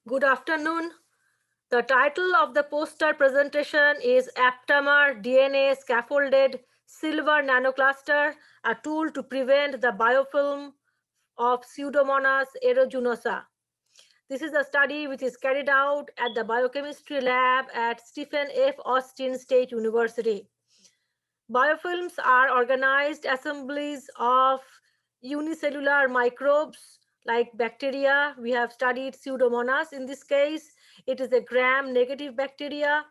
Good afternoon. The title of the poster presentation is Aptamer-DNA Scaffolded Silver Nanocluster, a tool to prevent the biofilm of Pseudomonas Aeruginosa. This is a study which is carried out at the biochemistry lab at Stephen F. Austin State University. Biofilms are organized assemblies of unicellular microbes like bacteria. We have studied Pseudomonas in this case. It is a gram-negative bacteria.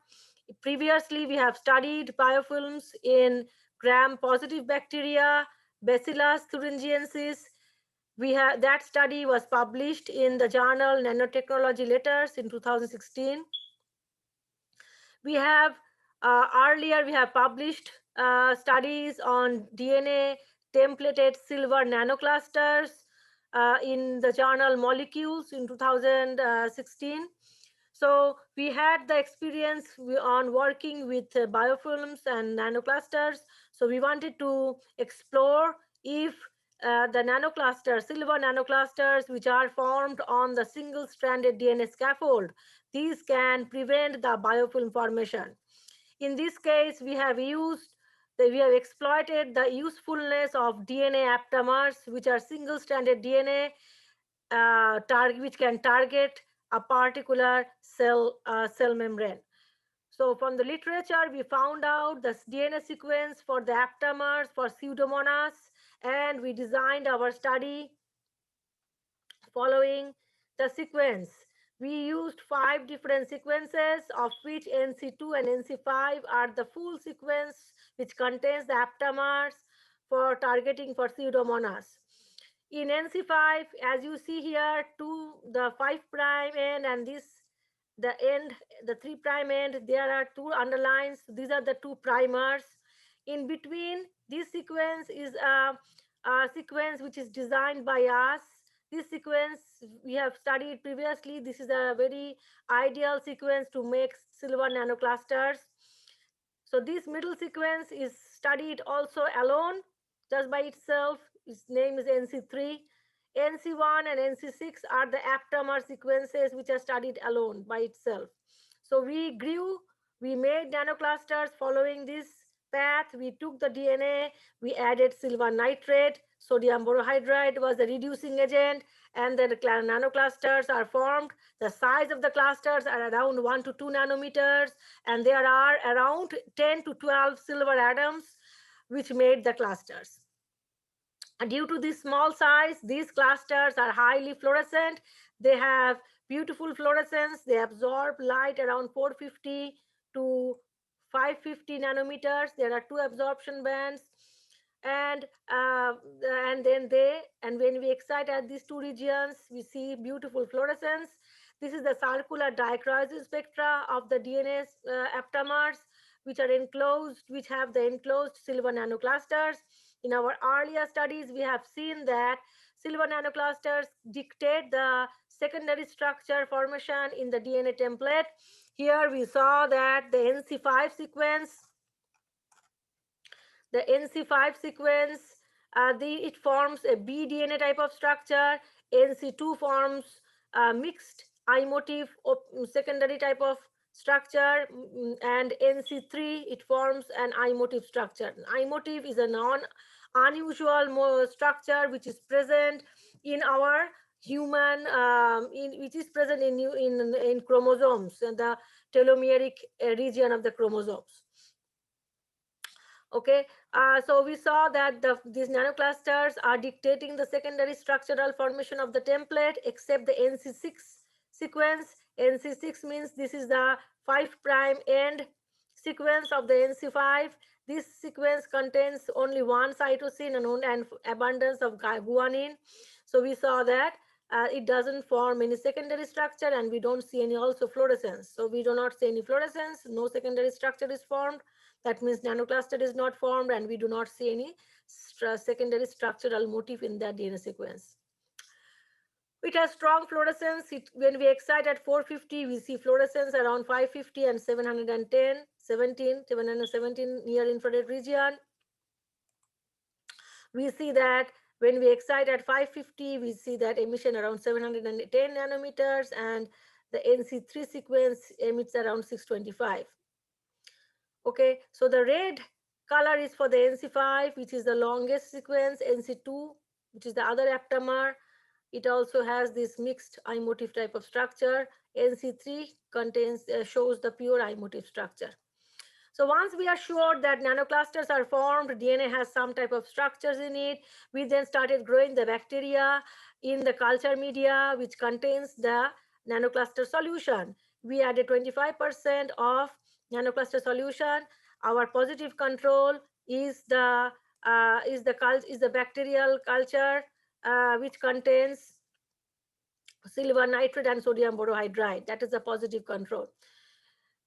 Previously, we have studied biofilms in gram-positive bacteria, Bacillus thuringiensis. That study was published in the journal Nanotechnology Letters in 2016. We have earlier we have published studies on DNA templated silver nanoclusters in the journal Molecules in 2016. So we had the experience on working with biofilms and nanoclusters. So we wanted to explore if the nanoclusters, silver nanoclusters, which are formed on the single-stranded DNA scaffold, these can prevent the biofilm formation. In this case, we have exploited the usefulness of DNA aptamers, which are single-stranded DNA which can target a particular cell membrane. So from the literature, we found out the DNA sequence for the aptamers for Pseudomonas, and we designed our study following the sequence. We used 5 different sequences, of which NC2 and NC5 are the full sequence which contains the aptamers for targeting for Pseudomonas. In NC5, as you see here, the 5' end and the end, the 3' end, there are 2 underlines. These are the 2 primers. In between, this sequence is a sequence which is designed by us. This sequence we have studied previously. This is a very ideal sequence to make silver nanoclusters. So this middle sequence is studied also alone, just by itself. Its name is NC3. NC1 and NC6 are the aptamer sequences which are studied alone by itself. So we made nanoclusters following this path. We took the DNA, we added silver nitrate, sodium borohydride was the reducing agent, and then the nanoclusters are formed. The size of the clusters are around 1 to 2 nanometers, and there are around 10 to 12 silver atoms which made the clusters. Due to this small size, these clusters are highly fluorescent. They have beautiful fluorescence. They absorb light around 450 to 550 nanometers. There are 2 absorption bands, and when we excite at these 2 regions, we see beautiful fluorescence. This is the circular dichroisis spectra of the DNA aptamers, which have the enclosed silver nanoclusters. In our earlier studies, we have seen that silver nanoclusters dictate the secondary structure formation in the DNA template. Here we saw that the NC5 sequence, it forms a bDNA type of structure. NC2 forms a mixed I-motif secondary type of structure, and NC3 it forms an I-motif structure. I-motif is a unusual structure which is present in our human, which is present in chromosomes and the telomeric region of the chromosomes. Okay, so we saw that these nanoclusters are dictating the secondary structural formation of the template, except the NC6 sequence. NC6 means this is the 5' end sequence of the NC5. This sequence contains only 1 cytosine and abundance of guanine. So we saw that it doesn't form any secondary structure, and we don't see any also fluorescence. So we do not see any fluorescence, no secondary structure is formed. That means nanocluster is not formed, and we do not see any secondary structural motif in that DNA sequence. It has strong fluorescence. When we excite at 450, we see fluorescence around 550 and 717 near infrared region. We see that when we excite at 550, we see that emission around 710 nanometers, and The NC3 sequence emits around 625. Okay, so the red color is for the NC5, which is the longest sequence. NC2, which is the other aptamer, it also has this mixed I motif type of structure. NC3 contains shows the pure I motif structure. So once we are sure that nanoclusters are formed, DNA has some type of structures in it, we then started growing the bacteria in the culture media which contains the nanocluster solution. We added 25% of nanocluster solution. Our positive control is the bacterial culture which contains silver nitrate and sodium borohydride. That is the positive control.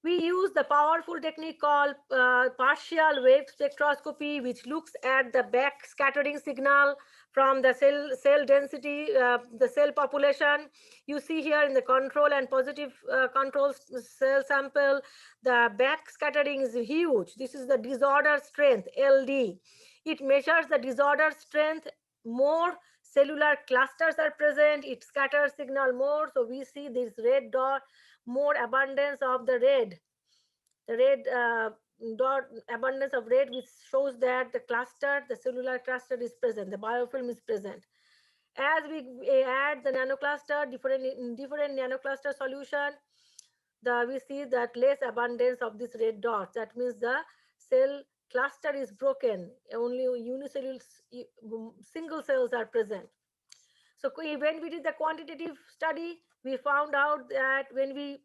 We use the powerful technique called partial wave spectroscopy, which looks at the back scattering signal from the cell density, the cell population. You see here in the control and positive control cell sample, the back scattering is huge. This is the disorder strength, LD. It measures the disorder strength. More cellular clusters are present, it scatters signal more. So we see this red dot, more abundance of the red dot, abundance of red, which shows that the cellular cluster is present, the biofilm is present. As we add the nanocluster, different nanocluster solution, we see that less abundance of this red dots. That means the cell cluster is broken. Only unicellular single cells are present. So when we did the quantitative study, we found out that when we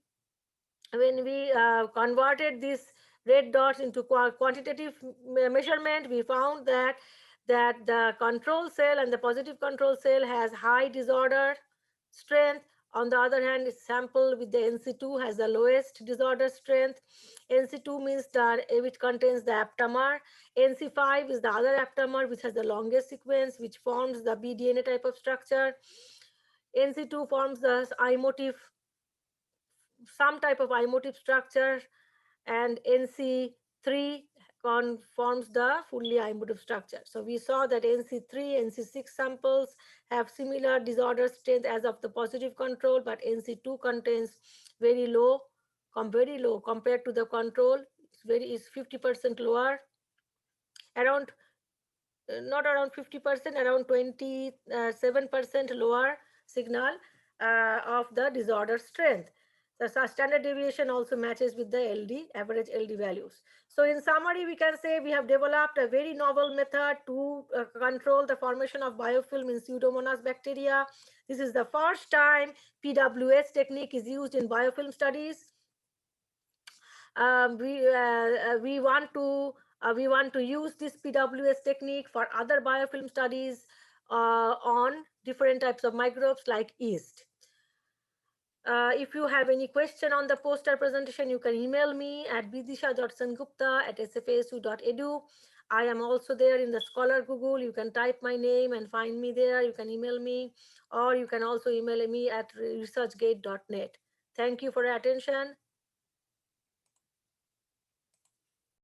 converted these red dots into quantitative measurement, we found that the control cell and the positive control cell has high disorder strength. On the other hand, sample with the NC2 has the lowest disorder strength. NC2 means that which contains the aptamer. NC5 is the other aptamer which has the longest sequence, which forms the BDNA type of structure. NC2 forms the I motif, some type of I motif structure, and NC3 forms the fully I motif structure. So we saw that NC3, NC6 samples have similar disorder strength as of the positive control, but NC2 contains very low compared to the control. It's 50% lower, around not around 50%, around 27% lower signal of the disorder strength. The standard deviation also matches with the LD, average LD values. So in summary, we can say we have developed a very novel method to control the formation of biofilm in Pseudomonas bacteria. This is the first time PWS technique is used in biofilm studies. We want to use this PWS technique for other biofilm studies on different types of microbes like yeast. If you have any question on the poster presentation, you can email me at bidisha.sengupta@sfasu.edu. I am also there in the Scholar Google. You can type my name and find me there. You can email me, or you can also email me at researchgate.net. Thank you for your attention.